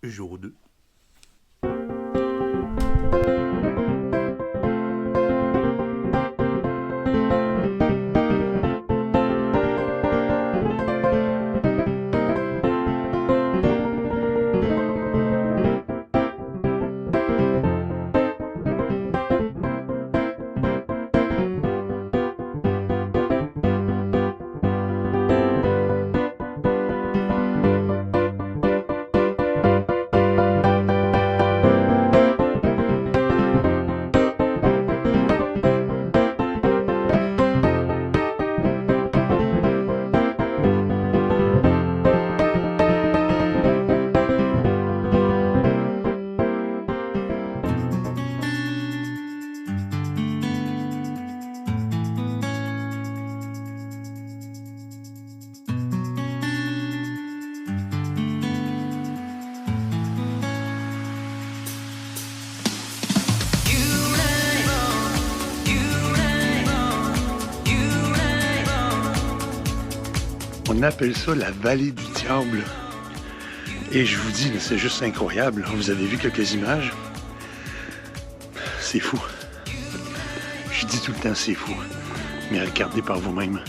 Jour 2. On appelle ça la vallée du diable. Et je vous dis, c'est juste incroyable. Vous avez vu quelques images? C'est fou. Je dis tout le temps c'est fou. Mais regardez par vous-même.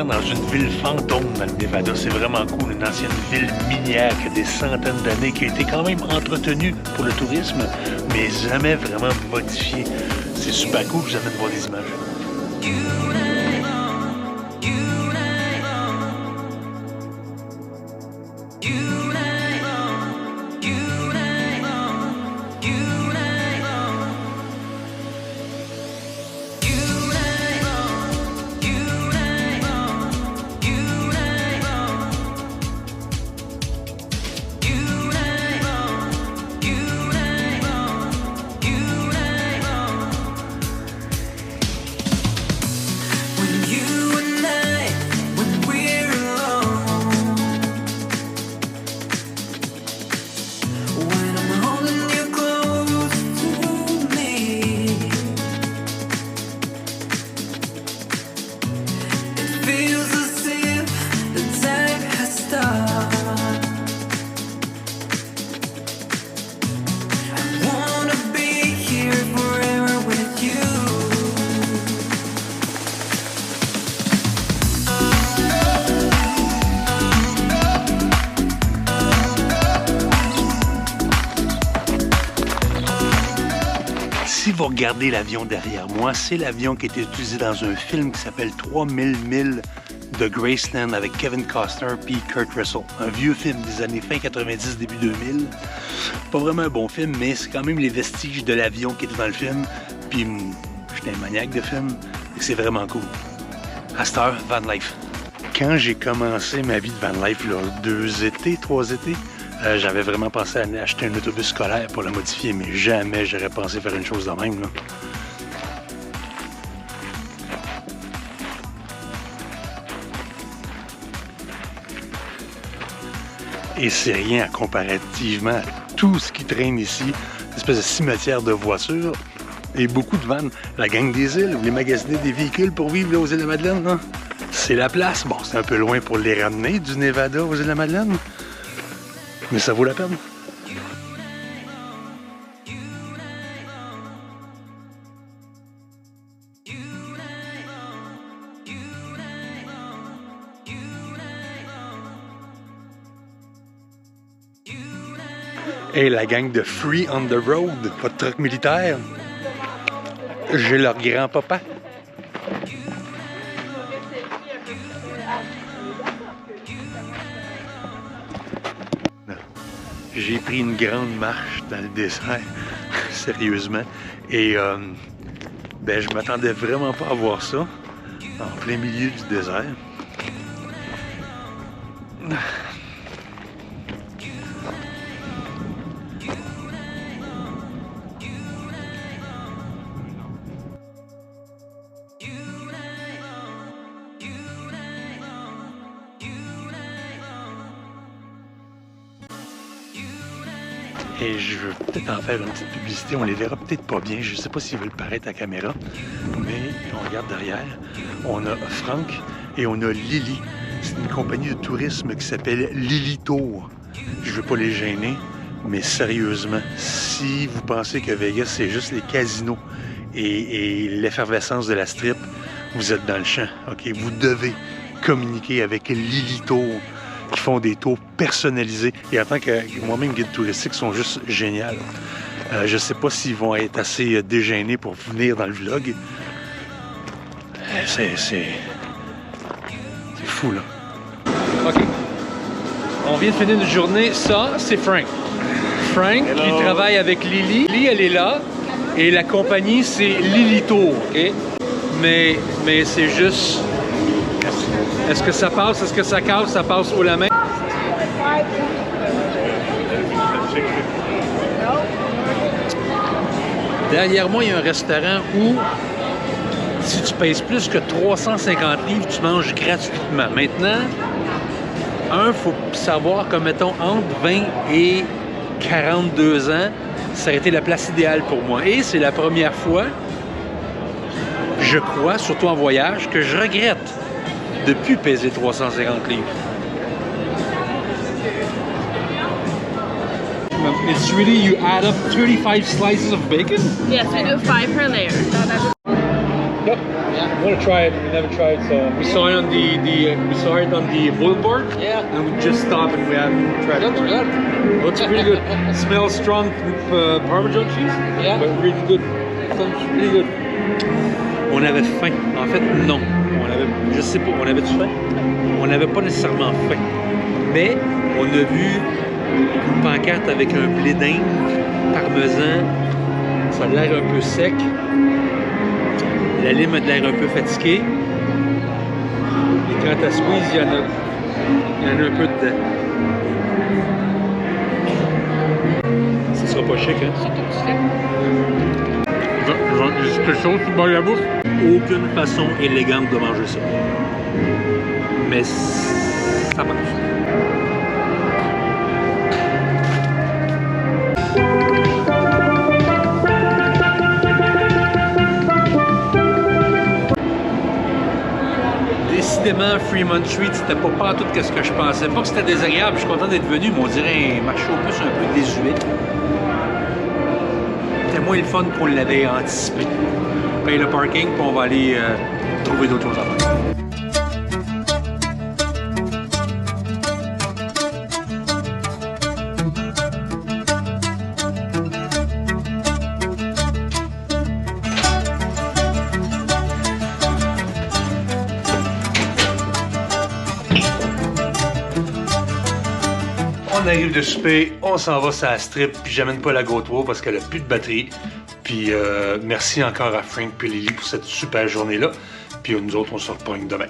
Dans une ville fantôme dans le Nevada. C'est vraiment cool. Une ancienne ville minière qui a des centaines d'années, qui a été quand même entretenue pour le tourisme, mais jamais vraiment modifiée. C'est super cool. Je vous amène voir des images. Si vous regardez l'avion derrière moi, c'est l'avion qui a été utilisé dans un film qui s'appelle 3000 milles de Graceland avec Kevin Costner et Kurt Russell. Un vieux film des années fin 90, début 2000. Pas vraiment un bon film, mais c'est quand même les vestiges de l'avion qui était dans le film. Puis, j'étais un maniaque de film, et c'est vraiment cool. À cette heure, van life. Quand j'ai commencé ma vie de van life, là, 3 étés, j'avais vraiment pensé à acheter un autobus scolaire pour le modifier, mais jamais j'aurais pensé faire une chose de même, là. Et c'est rien comparativement à tout ce qui traîne ici, une espèce de cimetière de voitures et beaucoup de vannes. La gang des îles, vous voulez magasiner des véhicules pour vivre là, aux îles de la Madeleine, là? C'est la place. Bon, c'est un peu loin pour les ramener du Nevada aux îles de la Madeleine, mais ça vaut la peine. Et la gang de Free on the Road, pas de truck militaire. J'ai leur grand-papa. J'ai pris une grande marche dans le désert, sérieusement. Et ben, je m'attendais vraiment pas à voir ça, en plein milieu du désert. Et je veux peut-être en faire une petite publicité. On les verra peut-être pas bien. Je sais pas s'ils veulent paraître à caméra. Mais on regarde derrière. On a Franck et on a Lily. C'est une compagnie de tourisme qui s'appelle Lily Tour. Je veux pas les gêner, mais sérieusement, si vous pensez que Vegas, c'est juste les casinos et l'effervescence de la strip, vous êtes dans le champ. OK? Vous devez communiquer avec Lily Tour, qui font des tours personnalisés. Et en tant que moi-même guide touristique, sont juste géniales. Je sais pas s'ils vont être assez dégênés pour venir dans le vlog. C'est fou, là. OK. On vient de finir une journée. Ça, c'est Frank. Frank, qui travaille avec Lily. Lily, elle est là. Et la compagnie, c'est Lily Tour, OK? Mais c'est juste... Est-ce que ça passe? Est-ce que ça casse? Ça passe haut la main? Derrière moi, il y a un restaurant où, si tu pèses plus que 350 livres, tu manges gratuitement. Maintenant, il faut savoir que, mettons, entre 20 et 42 ans, ça a été la place idéale pour moi. Et c'est la première fois, je crois, surtout en voyage, que je regrette de plus peser 350 livres. It's really, you add up 35 slices of bacon? Yes, we do 5 per layer. Yep. I want to try it. We never tried, so we saw it on we saw it on the billboard. Yeah. And we just stopped and we haven't tried it. Looks good. Looks pretty good. Smells strong Parmesan cheese. Yeah. But really good. Sounds really good. On avait faim. En fait, non. Je sais pas, on avait-tu faim? On n'avait pas nécessairement faim. Mais on a vu une pancarte avec un blé d'Inde, parmesan. Ça a l'air un peu sec. La lime a l'air un peu fatiguée. Et quand elle squeeze, il y en a un peu dedans. Ça sera pas chic, hein? C'est tout petit. J'ai quelque chose qui bat la bouffe. Aucune façon élégante de manger ça. Mais ça marche. Décidément, Fremont Street, c'était pas tout ce que je pensais. Pas que c'était désagréable, je suis content d'être venu, mais on dirait un marché aux puces un peu désuet. C'était moins le fun qu'on l'avait anticipé. On paye le parking, puis on va aller trouver d'autres choses à faire. On arrive de souper, on s'en va sur la strip, puis j'amène pas la GoPro parce qu'elle a plus de batterie. Puis merci encore à Frank et Lily pour cette super journée-là. Puis nous autres, on se repogne demain.